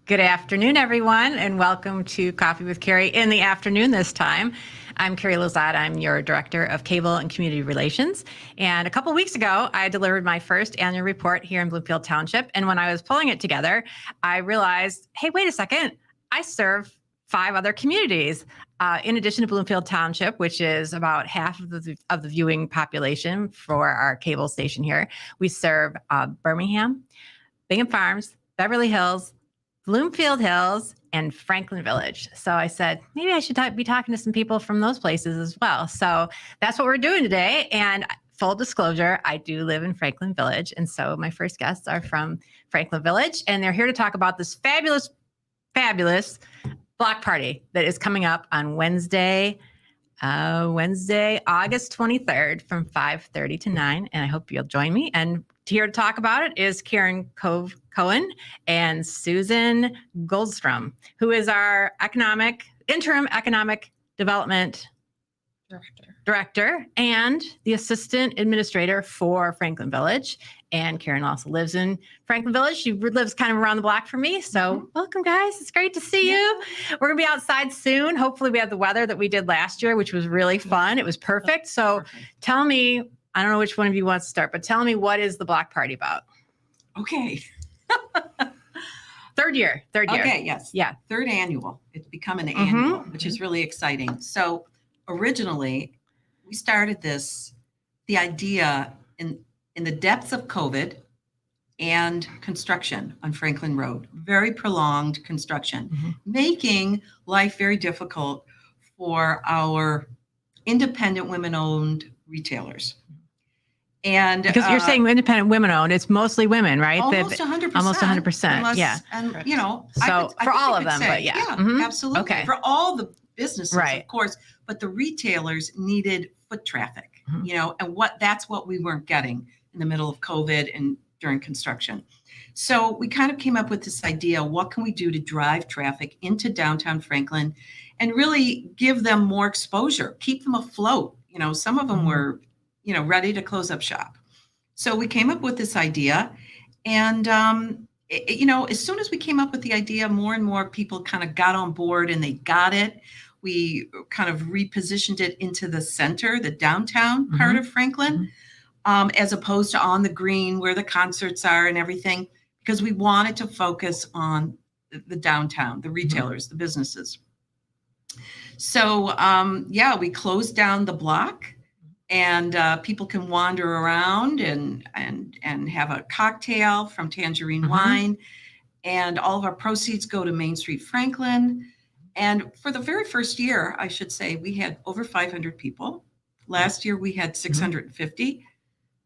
Good afternoon, everyone, and welcome to Coffee with Carrie in the afternoon this time. I'm Carrie Lozada. I'm your Director of Cable and Community Relations. And a couple weeks ago, I delivered my first annual report here in Bloomfield Township. And when I was pulling it together, I realized, hey, wait a second, I serve 5 other communities. In addition to Bloomfield Township, which is about half of the viewing population for our cable station here, we serve Birmingham, Bingham Farms, Beverly Hills, Bloomfield Hills, and Franklin Village. So I said, maybe I should be talking to some people from those places as well. So that's what we're doing today. And full disclosure, I do live in Franklin Village. And so my first guests are from Franklin Village, and they're here to talk about this fabulous block party that is coming up on Wednesday, August 23rd from 5:30 to 9. And I hope you'll join me. And here to talk about it is Karen Couf Cohen and Susan Goldstrom, who is our interim economic development director and the assistant administrator for Franklin Village. And Karen also lives in Franklin Village. She lives kind of around the block from me. So welcome, guys. It's great to see you. We're going to be outside soon. Hopefully we have the weather that we did last year, which was really fun. It was perfect. So tell me, I don't know which one of you wants to start, but tell me, what is the block party about? Okay. Third year. Okay, yes. Yeah. Third annual. It's become an annual, which is really exciting. So originally, we started the idea in the depths of COVID and construction on Franklin Road, very prolonged construction, making life very difficult for our independent women-owned retailers. And because you're saying independent women-owned, it's mostly women, right? Almost 100%. Almost 100%. Unless, yeah. And, so for all of them, but yeah. Yeah, absolutely. Okay. For all the businesses, right, of course, but the retailers needed foot traffic, and that's what we weren't getting in the middle of COVID and during construction. So we kind of came up with this idea, what can we do to drive traffic into downtown Franklin and really give them more exposure, keep them afloat. Some of them were ready to close up shop. So we came up with this idea, and as soon as we came up with the idea, more and more people kind of got on board and they got it. We kind of repositioned it into the center, the downtown part of Franklin, as opposed to on the green where the concerts are and everything, because we wanted to focus on the downtown, the retailers, the businesses. So, we closed down the block. And people can wander around and have a cocktail from Tangerine Wine. And all of our proceeds go to Main Street Franklin. And for the very first year, I should say, we had over 500 people. Last year, we had 650.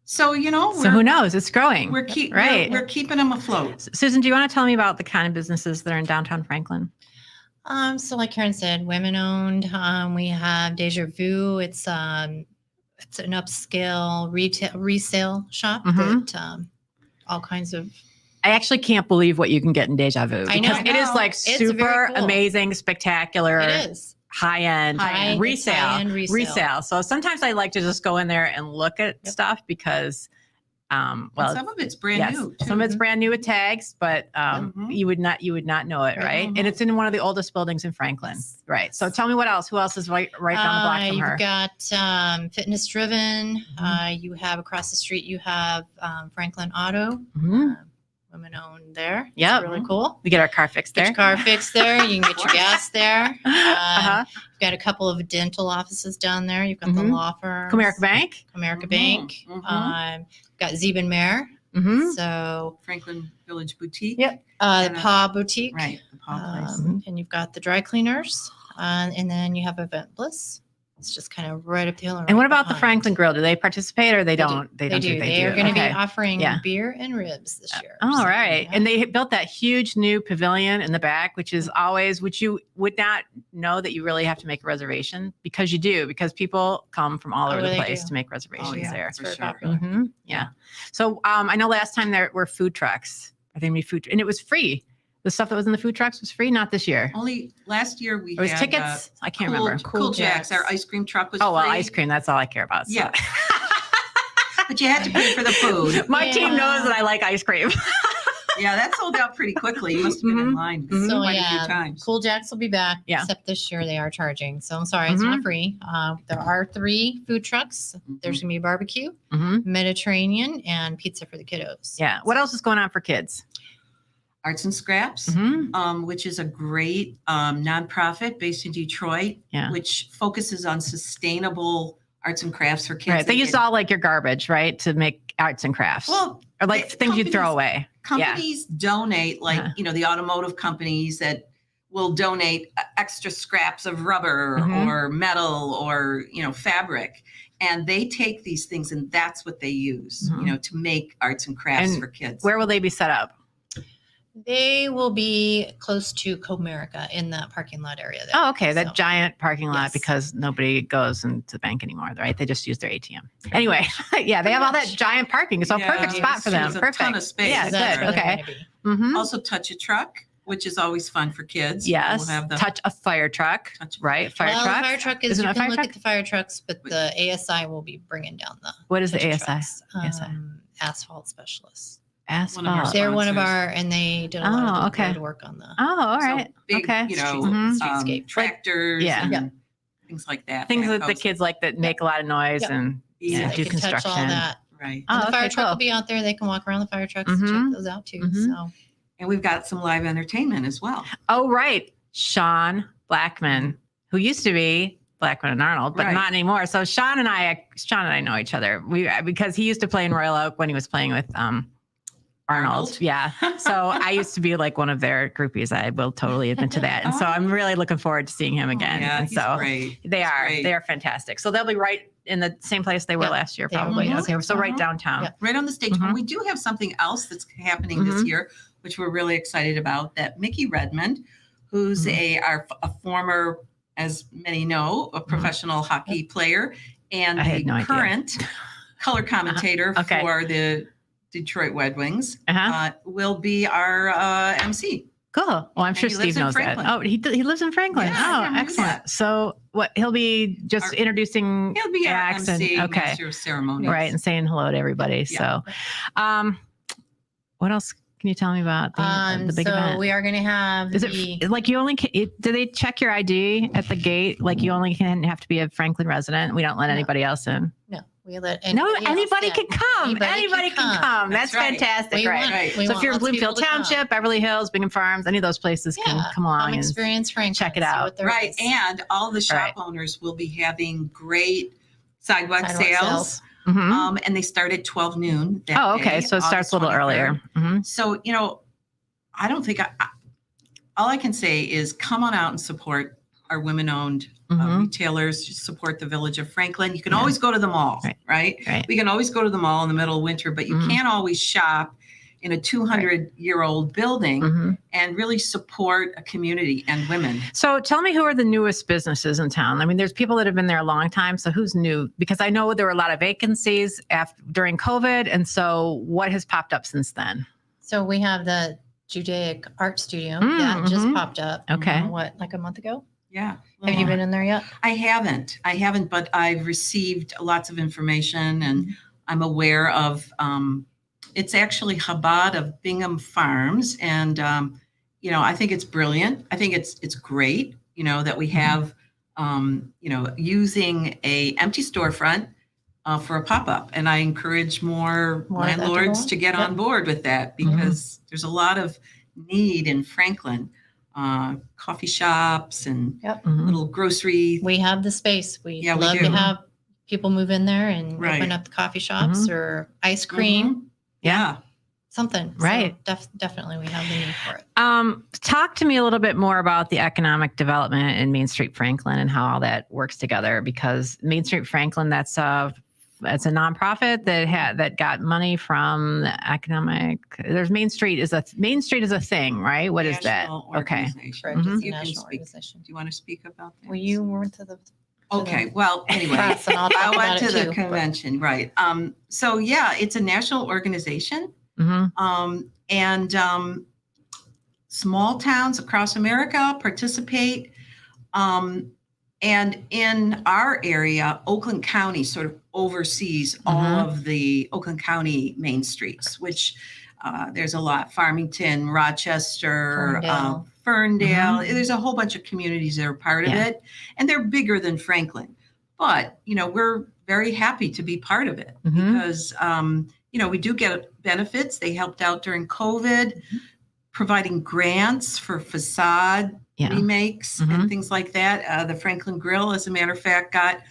So, so who knows? It's growing. We're keeping them afloat. Susan, do you want to tell me about the kind of businesses that are in downtown Franklin? So like Karen said, women owned. We have Deja Vu. It's an upscale resale shop that all kinds of. I actually can't believe what you can get in Deja Vu. I know. It is like super cool, amazing, spectacular, it is. high-end resale. So sometimes I like to just go in there and look at stuff because, some of it's brand new. Too. Some of it's brand new with tags, but you would not know it, right? And it's in one of the oldest buildings in Franklin, right? So tell me what else? Who else is right down the block from her? You've got Fitness Driven. You have across the street. You have Franklin Auto. Women owned there. Yeah, really cool. We get our car fixed there. Get your car fixed there. You can get your gas there. You've got a couple of dental offices down there. You've got the law firm. Comerica Bank. You've got Zeben Mayer. So Franklin Village Boutique. Yep. The PA Boutique. Right. The PA place. And you've got the dry cleaners. And then you have Event Bliss. It's just kind of right up the hill. And what about the Franklin Grill? Do they participate or they don't? They do. They are going to be offering beer and ribs this year. All right. Yeah. And they built that huge new pavilion in the back, which is always, which you would not know that you really have to make a reservation, because you do, because people come from all over the place to make reservations there. It's very popular. Yeah. So I know last time there were food trucks. I think and it was free. The stuff that was in the food trucks was free, not this year. Only last year we had tickets. I can't remember. Cool Jacks. Our ice cream truck was free. Oh, well, ice cream. That's all I care about. So. Yeah. But you had to pay for the food. My team knows that I like ice cream. Yeah, that sold out pretty quickly. You must have been in line So quite a few yeah, times. Cool Jacks will be back. Yeah. Except this year they are charging. So I'm sorry, it's not free. There are 3 food trucks. There's gonna be barbecue, Mediterranean, and pizza for the kiddos. Yeah. What else is going on for kids? Arts and Scraps, which is a great nonprofit based in Detroit, which focuses on sustainable arts and crafts for kids. Right. They use all like your garbage, right, to make arts and crafts. Well, or like things you throw away. Companies donate, like the automotive companies that will donate extra scraps of rubber or metal or fabric, and they take these things and that's what they use, to make arts and crafts for kids. Where will they be set up? They will be close to Comerica in that parking lot area there. Oh, okay. That giant parking lot, because nobody goes into the bank anymore, right? They just use their ATM. Anyway, they have all that giant parking. It's a perfect spot for them. There's Perfect. a ton of space. Yeah, good. Okay. Also, Touch a Truck, which is always fun for kids. Yes. We'll have the Touch a fire truck, right? Fire truck. The fire truck is, Isn't you it a can fire look truck? at the fire trucks, but the ASI will be bringing down the. What is the touch ASI? trucks. ASI. Asphalt specialists. Asphalt. They're one of our, and they did a lot of the road work on the. Oh, all right. Big, okay. Streetscape. Tractors and things like that. Things that the kids like that make a lot of noise and So they do can construction. touch all that. Right. And the fire truck will be out there. They can walk around the fire trucks and check those out too. So. And we've got some live entertainment as well. Oh, right. Sean Blackman, who used to be Blackman and Arnold, but not anymore. So Sean and I know each other. Because he used to play in Royal Oak when he was playing with Arnold. Yeah. So I used to be like one of their groupies. I will totally admit to that. And so I'm really looking forward to seeing him again. Yeah, and he's so great. They are fantastic. So they'll be right in the same place they were last year, probably. Okay. So right downtown. Yeah, right on the stage. And we do have something else that's happening this year, which we're really excited about, that Mickey Redmond, who's a former, as many know, a professional hockey player and the current color commentator for the Detroit Red Wings, will be our MC. Cool. Well, I'm sure Steve knows that. Oh, he lives in Franklin. Yeah, excellent. So what, he'll be just introducing He'll be our acts MC, and master of ceremonies. Right, and saying hello to everybody. Yeah. So what else can you tell me about the big event? So we are going to have Is it like you only do they check your ID at the gate? Like you only have to be a Franklin resident. We don't let anybody else in. No, we let anybody can come. Anybody can come. That's right. fantastic, right? So if you're in Bloomfield Township, Beverly Hills, Bingham Farms, any of those places can come along and experience Franklin, check it out. Right, and all the shop owners will be having great sidewalk sales. And they start at 12 noon. That day, so it starts a little earlier. So, I don't think all I can say is come on out and support our women-owned retailers, support the village of Franklin. You can always go to the mall, right? We can always go to the mall in the middle of winter, but you can't always shop in a 200-year-old building and really support a community and women. So tell me, who are the newest businesses in town? I mean, there's people that have been there a long time. So who's new? Because I know there were a lot of vacancies during COVID. And so what has popped up since then? So we have the Judaic Art Studio that just popped up. Okay. Like a month ago? Yeah. Have you been in there yet? I haven't, but I've received lots of information and I'm aware of, it's actually Chabad of Bingham Farms. And, I think it's brilliant. I think it's great, that we have, using a empty storefront for a pop-up. And I encourage more landlords to get on board with that because there's a lot of need in Franklin. Coffee shops and little grocery. We have the space. We love we do. to have people move in there and open up the coffee shops or ice cream. Yeah. Something. Right. So definitely we have the need for it. Talk to me a little bit more about the economic development in Main Street Franklin and how all that works together, because Main Street Franklin, it's a nonprofit that got money from the economic. There's Main Street is a thing, right? What is that? Okay. Correct. It's a national organization. Do you want to speak about that? Well, you went to the. Okay. Well, anyway, I went to the convention, right? So yeah, it's a national organization, and small towns across America participate. And in our area, Oakland County sort of oversees all of the Oakland County main streets, which There's a lot, Farmington, Rochester, Ferndale. There's a whole bunch of communities that are part of it, and they're bigger than Franklin. But, we're very happy to be part of it because, we do get benefits. They helped out during COVID, providing grants for facade remakes and things like that. The Franklin Grill, as a matter of fact, got,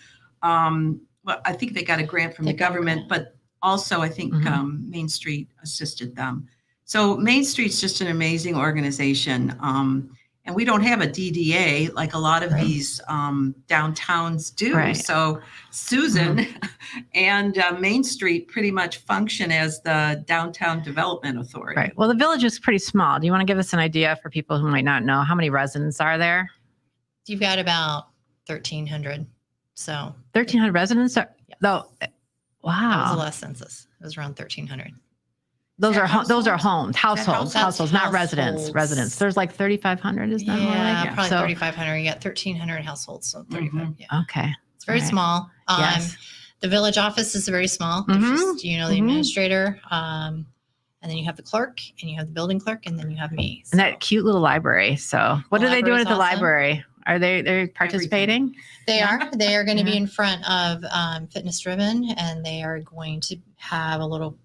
I think they got a grant from the government, but also I think Main Street assisted them. So Main Street's just an amazing organization. And we don't have a DDA like a lot of these downtowns do. Right. So Susan and Main Street pretty much function as the Downtown Development Authority. Right. Well, the village is pretty small. Do you want to give us an idea for people who might not know how many residents are there? You've got about 1,300. So 1,300 residents? Wow. That was the last census. It was around 1,300. Those are homes, households, That's not residents. households. There's like 3,500, is that more like? Probably So- 3,500. You got 1,300 households, so 35. Yeah, Okay. it's very Right. small. Yes. The village office is very small. There's just, the administrator, and then you have the clerk, and you have the building clerk, and then you have me. And that cute little library. So what The are they doing library's at the awesome. library? Are they participating? They are going to be Yeah. in front of Fitness Driven, and they are going to have a little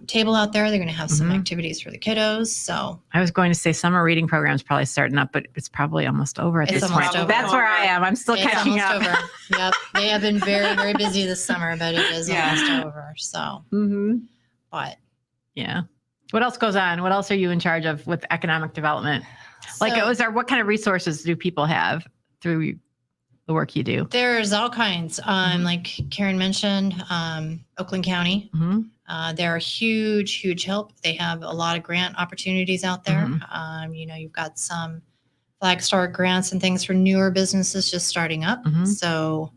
table out there. They're going to have some activities for the kiddos. So I was going to say summer reading program's probably starting up, but it's probably almost over at It's this almost point. over. That's where I am. I'm still it's catching almost up. over. Yep, they have been very, very busy this summer, but it is almost over. So, but Yeah. What else goes on? What else are you in charge of with economic development? Like, so what kind of resources do people have through the work you do? there's all kinds. Like Karen mentioned, Oakland County. They're a huge, huge help. They have a lot of grant opportunities out there. You've got some Flag Star grants and things for newer businesses just starting up. So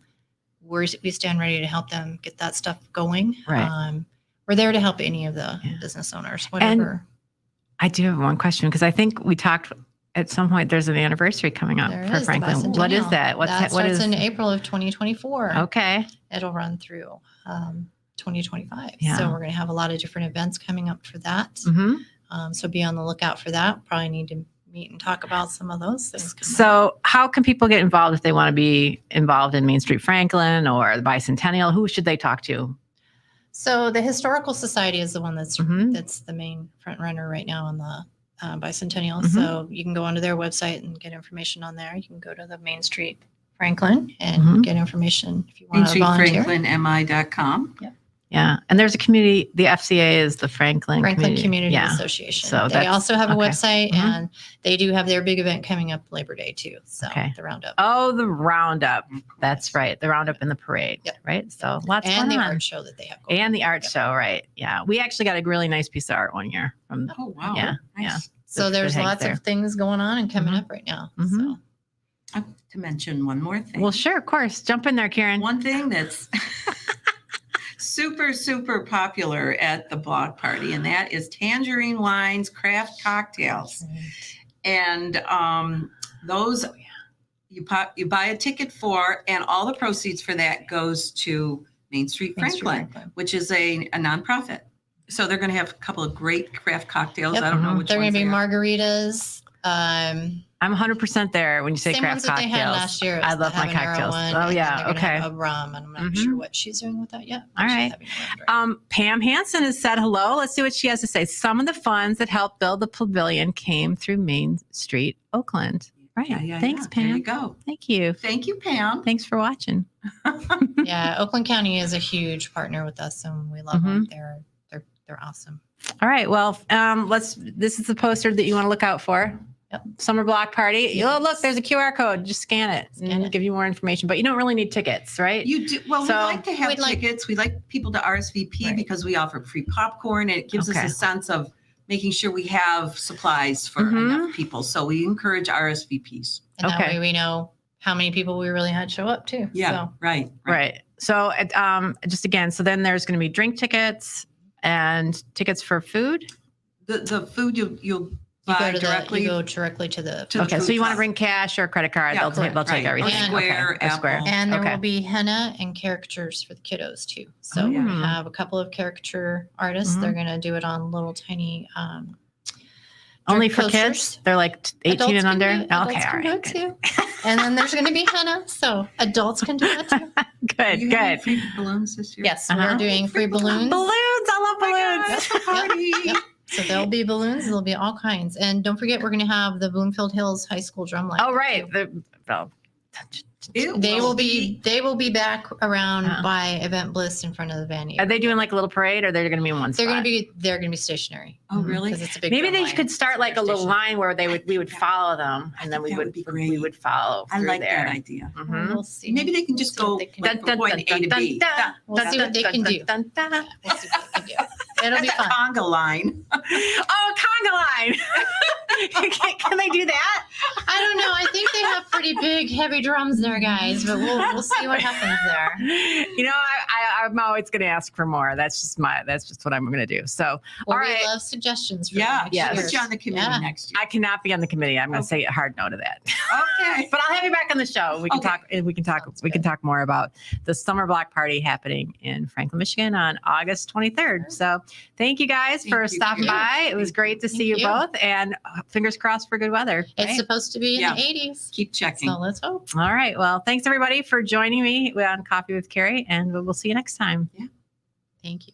we stand ready to help them get that stuff going. Right. We're there to help any of the business owners, whatever. I do have one question because I think we talked at some point. There's an anniversary coming up There for is the Franklin. What is bicentennial. that? That starts in April of 2024. Okay. It'll run through 2025. Yeah. So we're going to have a lot of different events coming up for that. So be on the lookout for that. Probably need to meet and talk about some of those things. So how can people get involved if they want to be involved in Main Street Franklin or the Bicentennial? Who should they talk to? So the Historical Society is the one that's the main front runner right now on the Bicentennial. So you can go onto their website and get information on there. You can go to the Main Street Franklin and get information if you want to volunteer. MainStreetFranklinMI.com. Yep. Yeah. And there's a community, the FCA is the Franklin Community Yeah. Association. So They that's- also have a okay. website and they do have their big event coming up Labor Day too. So Okay. the roundup. Oh, the roundup. That's right. The roundup and the parade. Yep. Right. So lots And the going on. art show that they have going. And the art Yep. show. Right. Yeah. We actually got a really nice piece of art one year from Oh, wow. Yeah, Nice. So the there's Hagues lots there. of things going on and coming Mhm. up right now. Mhm. So To mention one more thing. Well, sure, of course. Jump in there, Karen. One thing that's super, super popular at the block party, and that is tangerine wines, craft cocktails. And those you buy a ticket for, and all the proceeds for that goes to Main Street Main Street Franklin, Franklin. which is a nonprofit. So they're going to have a couple of great craft cocktails. Yep. I don't know Mhm. which They're going ones to be they are. margaritas. I'm 100% there when you say Same craft ones that cocktails. they had last year. I It's the love my habanero cocktails. one, Oh and yeah. then they're gonna Okay. have a rum, and I'm not Mhm. sure what she's doing with that yet. but All she's right. having one right Pam Hansen has said hello. Let's see what she has to say. Some of the funds that helped build the pavilion came through Main Street, Oakland. Right. Thanks, There you Pam. go. Thank you. Thank you, Pam. Thanks for watching. Yeah, Oakland County is a huge partner with us, and we love them. They're awesome. All right. Well, this is the poster that you want to look out for. Yep. Summer block party. Yes. Oh, look, there's a QR code. Just scan it and Scan it. give you more information. But you don't really need tickets, right? You do well. So- we like to have We'd like- tickets. We like people to RSVP Right. because we offer free popcorn, and it gives Okay. us a sense of making sure we have supplies for Mhm. enough people. So we encourage RSVPs. And that Okay. way we know how many people we really had show up too. Yeah, So, right. Right. So, just again, so then there's going to be drink tickets and tickets for food. The food you'll You buy go to directly. you go directly to the To the Okay, so food you want to truck. bring cash or credit card? Yeah, They'll take right. everything. Or Square, Okay, or Square. Apple. and there Okay. will be henna and caricatures for the kiddos too. So Oh. we have a couple of caricature artists. Mhm. They're going to do it on little tiny Only drip for coasters. kids? They're like 18 Adults and can under? do- adults Okay, all can do right. it Good. too. And then there's going to be henna, so adults can do that too. Good, You having good. free balloons this year? Yes, Uh-huh. we're doing free balloons. Balloons! I love balloons. That's a party. Yep. So there'll be balloons. There'll be all kinds. And don't forget, we're going to have the Bloomfield Hills High School drum line. Oh, right. It They will be back around Uh-huh. by Event Bliss in front of the venue. Are they doing like a little parade, or they're going to be in one spot? They're going to be stationary Oh, really? because it's a big. Maybe drum they line. could start like a little Stationary. line where we would follow them, I and then think we that would would be we great. would follow I through like there. that idea. Mhm. We'll see. Maybe they can We'll just see what go they can like do. from point A to B. We'll see what they can do. We'll see what they can do. It'll be That's a fun. conga line. Oh, conga line. Can they do that? I don't know. I think they have pretty big, heavy drums there, guys. But we'll see what happens there. You know, I'm always going to ask for more. That's just what I'm going to do. So, Well, all we right. love suggestions. For Yeah, next yes. put year's. you on the committee Yeah. next year. I cannot be on the committee. I'm going to say a hard no to that. Okay. But I'll have you back on the show. We can Okay. talk. We can talk. Sounds We can good. talk more about the summer block party happening in Franklin, Michigan, on August 23rd. So, thank you guys Thank for you. stopping Yeah. by. It was great to see you Thank you. both, and fingers crossed for good weather. It's right? supposed to be in Yeah. the 80s. Keep checking. So let's hope. All right. Well, thanks everybody for joining me on Coffee with Carrie, and we'll see you next time. Thank you.